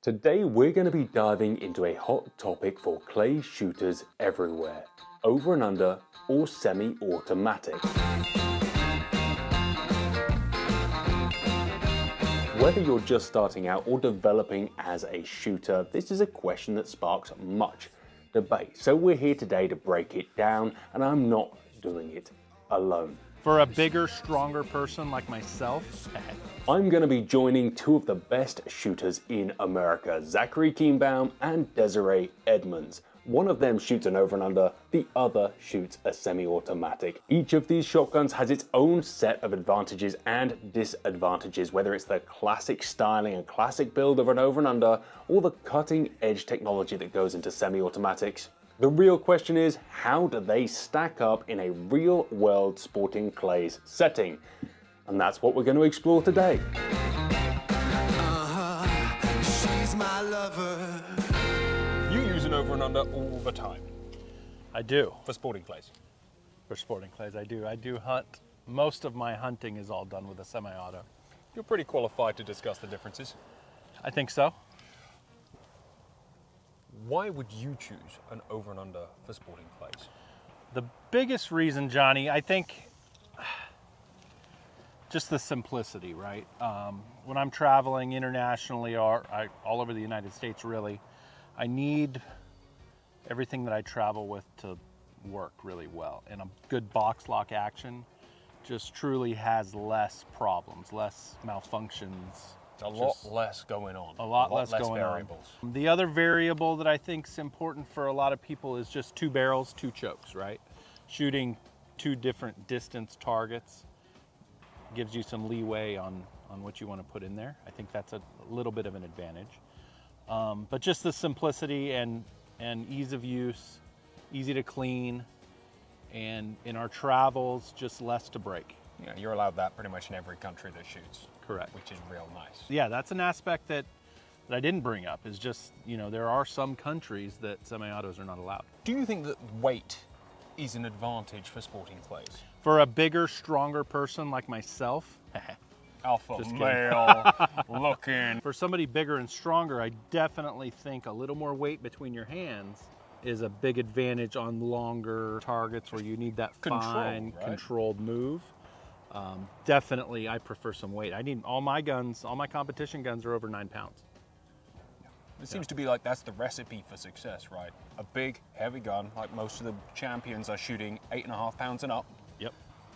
Today we're going to be diving into a hot topic for clay shooters everywhere, over and under or semi-automatic. Whether you're just starting out or developing as a shooter, this is a question that sparks much debate. So we're here today to break it down, and I'm not doing it alone. For a bigger, stronger person like myself, I'm going to be joining two of the best shooters in America, Zach Keinbaum and Desi Edmunds. One of them shoots an over and under, the other shoots a semi-automatic. Each of these shotguns has its own set of advantages and disadvantages, whether it's the classic styling and classic build of an over and under, or the cutting edge technology that goes into semi-automatics. The real question is, how do they stack up in a real world sporting clays setting? And that's what we're going to explore today. She's my lover. You use an over and under all the time I do. for sporting clays. For sporting clays, I do. I do hunt. Most of my hunting is all done with a semi-auto. You're pretty qualified to discuss the differences. I think so. Why would you choose an over and under for sporting clays? The biggest reason, Johnny, I think just the simplicity, right? When I'm traveling internationally or all over the United States, really, I need everything that I travel with to work really well. And a good box lock action just truly has less problems, less malfunctions. A lot less going on. A lot less going variables. on. The other variable that I think is important for a lot of people is just two barrels, two chokes, right? Shooting two different distance targets gives you some leeway on what you want to put in there. I think that's a little bit of an advantage. But just the simplicity and ease of use, easy to clean, and in our travels, just less to break. Yeah, you're allowed that pretty much in every country that shoots. Correct. Which is real nice. Yeah, that's an aspect that I didn't bring up, is just, there are some countries that semi-autos are not allowed. Do you think that weight is an advantage for sporting clays? For a bigger, stronger person like myself, Alpha Just kidding. male looking. for somebody bigger and stronger, I definitely think a little more weight between your hands is a big advantage on longer targets where you need that fine, right? controlled move. Definitely, I prefer some weight. I need all my competition guns are over 9 pounds. It seems to be like that's the recipe for success, right? A big, heavy gun, like most of the champions are shooting 8.5 pounds and up. Yep.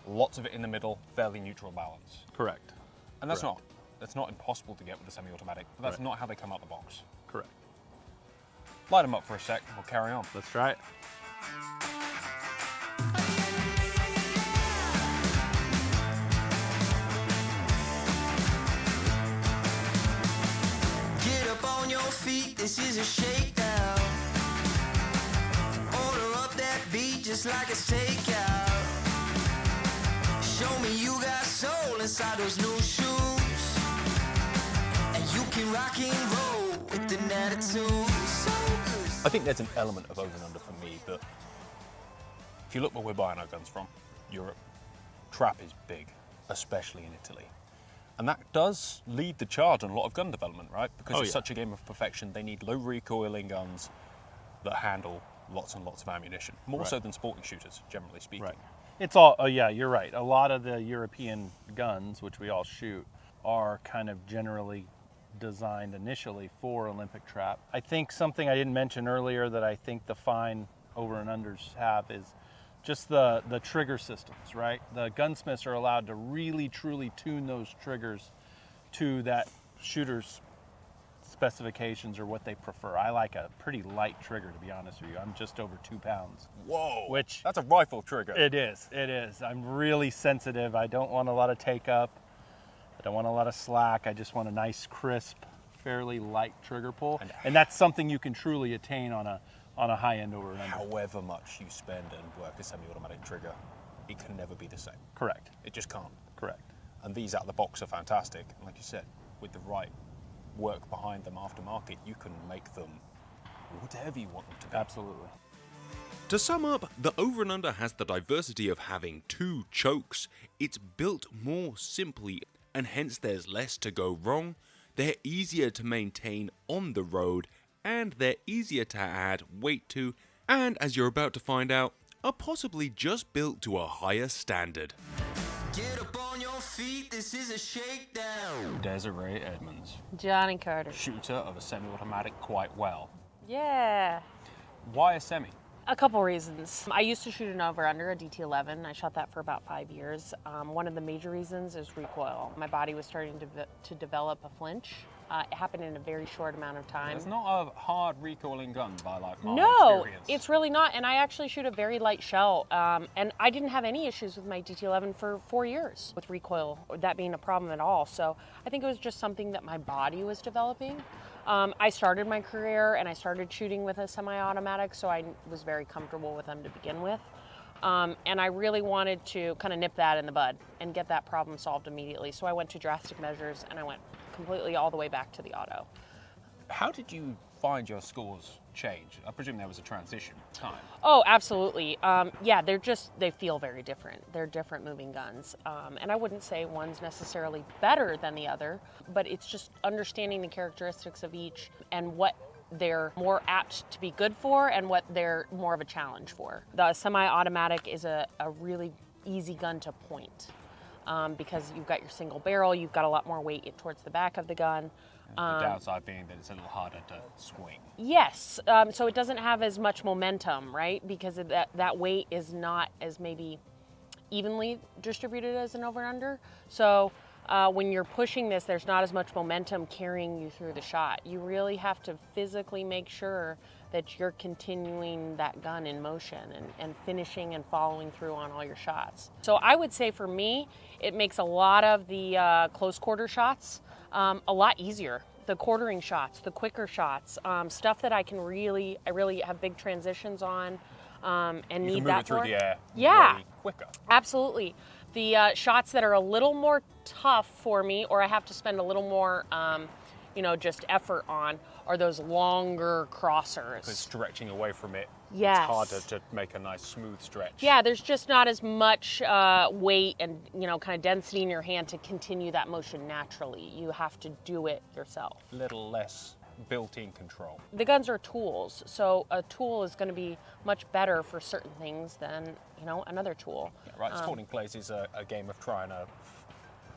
Lots of it in the middle, fairly neutral balance. Correct. And that's Correct. not impossible to get with a semi-automatic, but that's Right. not how they come out the box. Correct. Light them up for a sec, we'll carry on. Let's try it. Get up on your feet, this is a shakedown. Order up that beat just like it's takeout. Show me you got soul inside those new shoes. And you can rock and roll with an attitude. So good. I think there's an element of over and under for me that, if you look where we're buying our guns from, Europe, trap is big, especially in Italy. And that does lead the charge on a lot of gun development, right? Because it's such a game of perfection, they need low recoiling guns that handle lots and lots of ammunition, more so than sporting shooters, generally speaking. Right. It's all, oh yeah, you're right. A lot of the European guns, which we all shoot, are kind of generally designed initially for Olympic trap. I think something I didn't mention earlier that I think the fine over and unders have is just the trigger systems, right? The gunsmiths are allowed to really truly tune those triggers to that shooter's specifications or what they prefer. I like a pretty light trigger, to be honest with you. I'm just over 2 pounds. Whoa, Which- that's a rifle trigger. It is. I'm really sensitive. I don't want a lot of take up. I don't want a lot of slack. I just want a nice, crisp, fairly light trigger pull. And that's something you can truly attain on a high-end over and under. However much you spend and work a semi-automatic trigger, it can never be the same. Correct. It just can't. Correct. And these out of the box are fantastic. And like you said, with the right work behind them aftermarket, you can make them whatever you want them to be. Absolutely. To sum up, the over and under has the diversity of having two chokes, it's built more simply, and hence there's less to go wrong. they're easier to maintain on the road, and they're easier to add weight to, and as you're about to find out, are possibly just built to a higher standard. Get up on your feet, this is a shakedown. Desiree Edmunds, Jonny Carter. shooter of a semi-automatic quite well. Yeah. Why a semi? A couple reasons. I used to shoot an over-under, a DT11. I shot that for about 5 years. One of the major reasons is recoil. My body was starting to develop a flinch. It happened in a very short amount of time. It's not a hard recoiling gun by like my No, experience. it's really not. And I actually shoot a very light shell. And I didn't have any issues with my DT11 for 4 years with recoil, that being a problem at all. So I think it was just something that my body was developing. I started my career and I started shooting with a semi-automatic, so I was very comfortable with them to begin with. And I really wanted to kind of nip that in the bud and get that problem solved immediately. So I went to drastic measures and I went completely all the way back to the auto. How did you find your scores change? I presume there was a transition time. Oh, absolutely. Yeah, they feel very different. They're different moving guns. And I wouldn't say one's necessarily better than the other, but it's just understanding the characteristics of each and what they're more apt to be good for and what they're more of a challenge for. The semi-automatic is a really easy gun to point because you've got your single barrel, you've got a lot more weight towards the back of the gun. The downside being that it's a little harder to swing. Yes, so it doesn't have as much momentum, right? Because of that weight is not as maybe evenly distributed as an over and under. So when you're pushing this, there's not as much momentum carrying you through the shot. You really have to physically make sure that you're continuing that gun in motion and finishing and following through on all your shots. So I would say for me, it makes a lot of the close quarter shots a lot easier. The quartering shots, the quicker shots, stuff that I really have big transitions on and You need can move that it through for. the air Yeah. way quicker. Absolutely. The shots that are a little more tough for me, or I have to spend a little more, just effort on, are those longer crossers. Because stretching away from it, Yes. it's harder to make a nice smooth stretch. Yeah, there's just not as much weight and kind of density in your hand to continue that motion naturally. You have to do it yourself. A little less built-in control. The guns are tools, so a tool is going to be much better for certain things than another tool. Yeah, right, Sporting Clays is a game of trying to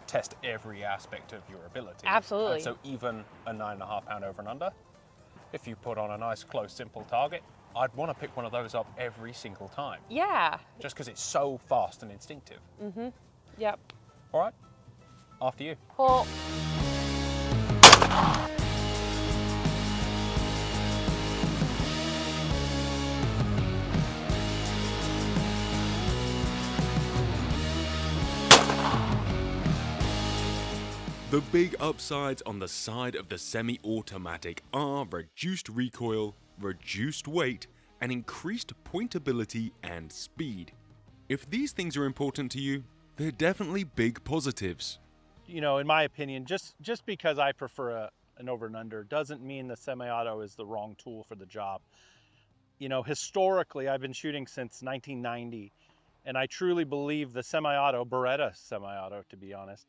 test every aspect of your ability. Absolutely. And so even a 9.5 pound over and under, if you put on a nice close simple target, I'd want to pick one of those up every single time. Yeah. Just because it's so fast and instinctive. Yep. All right, after you. Well, The big upsides on the side of the semi-automatic are reduced recoil, reduced weight, and increased pointability and speed. If these things are important to you, they're definitely big positives. In my opinion, just because I prefer an over and under doesn't mean the semi-auto is the wrong tool for the job. Historically, I've been shooting since 1990, and I truly believe the semi-auto, Beretta semi-auto to be honest,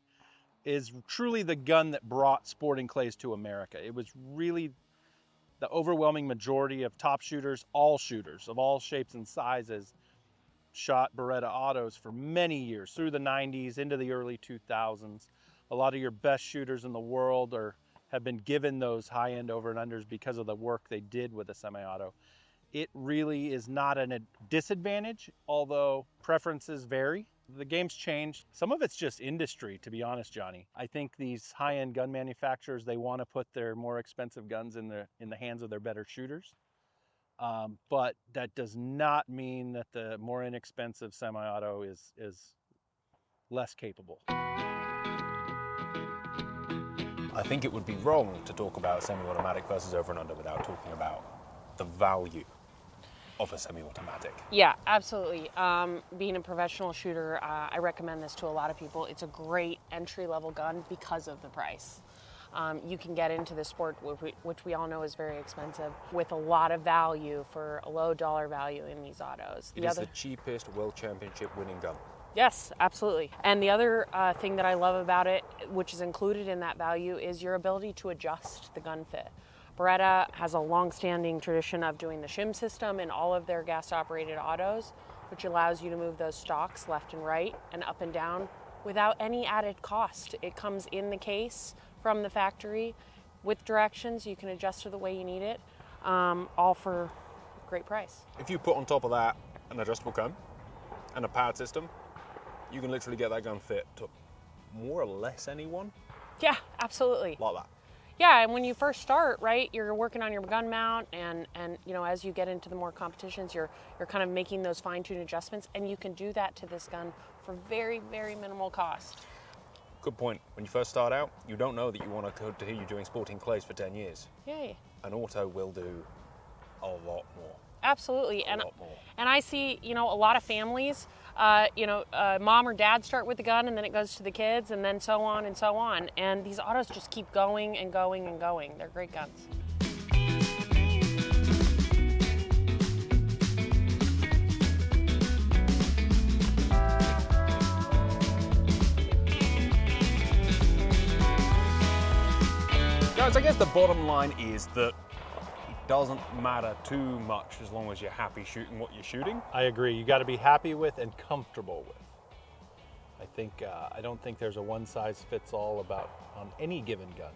is truly the gun that brought Sporting Clays to America. It was really the overwhelming majority of top shooters, all shooters of all shapes and sizes, shot Beretta autos for many years, through the 90s into the early 2000s. A lot of your best shooters in the world have been given those high-end over and unders because of the work they did with the semi-auto. It really is not a disadvantage, although preferences vary. The game's changed. Some of it's just industry, to be honest, Johnny. I think these high-end gun manufacturers, they want to put their more expensive guns in the hands of their better shooters. But that does not mean that the more inexpensive semi-auto is less capable. I think it would be wrong to talk about semi-automatic versus over and under without talking about the value of a semi-automatic. yeah, absolutely. Being a professional shooter, I recommend this to a lot of people. It's a great entry-level gun because of the price. You can get into the sport, which we all know is very expensive, with a lot of value for a low dollar value in these autos. It is the cheapest World Championship winning gun. Yes, absolutely. And the other thing that I love about it, which is included in that value, is your ability to adjust the gun fit. Beretta has a long-standing tradition of doing the shim system in all of their gas-operated autos, which allows you to move those stocks left and right and up and down without any added cost. It comes in the case from the factory with directions. You can adjust to the way you need it, all for a great price. If you put on top of that an adjustable gun and a pad system, you can literally get that gun fit to more or less anyone. Yeah, absolutely. Like that. Yeah, and when you first start, right, you're working on your gun mount, and you know, as you get into the more competitions, you're kind of making those fine-tuned adjustments, and you can do that to this gun for very, very minimal cost. Good point. When you first start out, you don't know that you want to continue doing sporting clays for 10 years. Yay. An auto will do a lot more. Absolutely. A lot more. And I see, you know, a lot of families, mom or dad start with the gun, and then it goes to the kids, and then so on and so on. And these autos just keep going and going and going. They're great guns. Guys, I guess the bottom line is that it doesn't matter too much as long as you're happy shooting what you're shooting. I agree. You got to be happy with and comfortable with. I don't think there's a one-size-fits-all about on any given gun,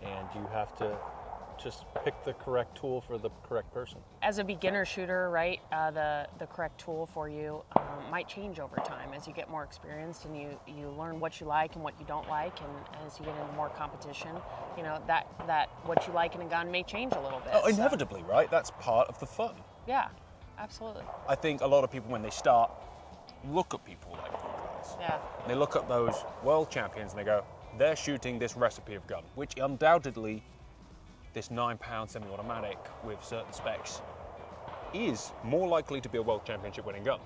and you have to just pick the correct tool for the correct person. As a beginner shooter, right, the correct tool for you might change over time as you get more experienced and you learn what you like and what you don't like, and as you get into more competition, you know, that what you like in a gun may change a little bit. Oh, inevitably, right? That's part of the fun. Yeah, absolutely. I think a lot of people, when they start, look at people like you guys. Yeah. They look at those world champions and they go, they're shooting this recipe of gun, which undoubtedly this 9-pound semi-automatic with certain specs is more likely to be a world championship winning gun.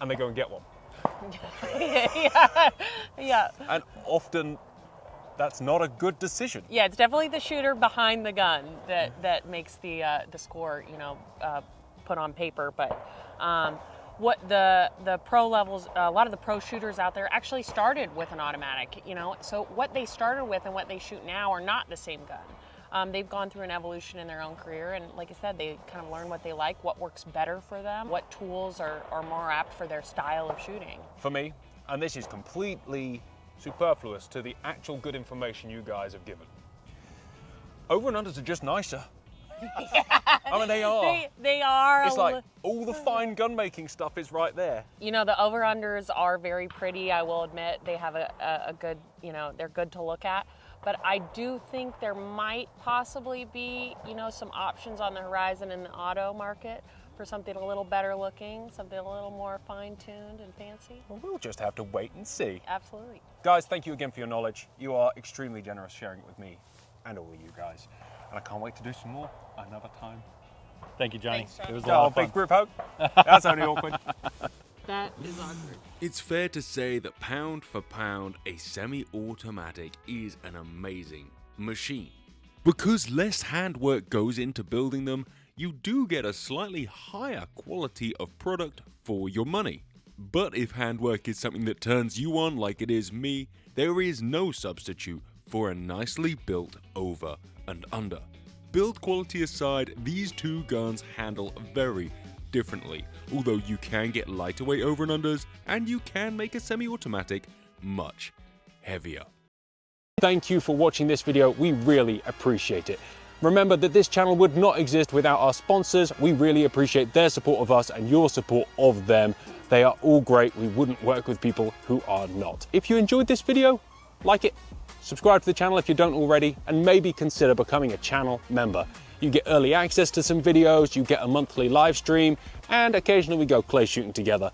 And they go and get one. Yeah. And often that's not a good decision. Yeah, it's definitely the shooter behind the gun that makes the score, you know, put on paper. But what the pro levels, a lot of the pro shooters out there actually started with an automatic, you know. So what they started with and what they shoot now are not the same gun. They've gone through an evolution in their own career, and like I said, they kind of learn what they like, what works better for them, what tools are more apt for their style of shooting. For me, and this is completely superfluous to the actual good information you guys have given, over and unders are just nicer. I mean, they are. They are. It's like all the fine gun making stuff is right there. You know, the over-unders are very pretty, I will admit. They have a good, you know, they're good to look at. But I do think there might possibly be, you know, some options on the horizon in the auto market for something a little better looking, something a little more fine-tuned and fancy. Well, we'll just have to wait and see. Absolutely. Guys, thank you again for your knowledge. You are extremely generous sharing it with me and all of you guys. And I can't wait to do some more another time. Thank you, Johnny. Thanks, Johnny. It was a lot of fun. Big group hug. That's only awkward. That is awkward. It's fair to say that pound for pound, a semi-automatic is an amazing machine. Because less handwork goes into building them, you do get a slightly higher quality of product for your money. But if handwork is something that turns you on like it is me, there is no substitute for a nicely built over and under. Build quality aside, these two guns handle very differently, although you can get lighter weight over and unders, and you can make a semi-automatic much heavier. Thank you for watching this video. We really appreciate it. Remember that this channel would not exist without our sponsors. We really appreciate their support of us and your support of them. They are all great. We wouldn't work with people who are not. If you enjoyed this video, like it, subscribe to the channel if you don't already, and maybe consider becoming a channel member. You get early access to some videos, you get a monthly live stream, and occasionally we go clay shooting together.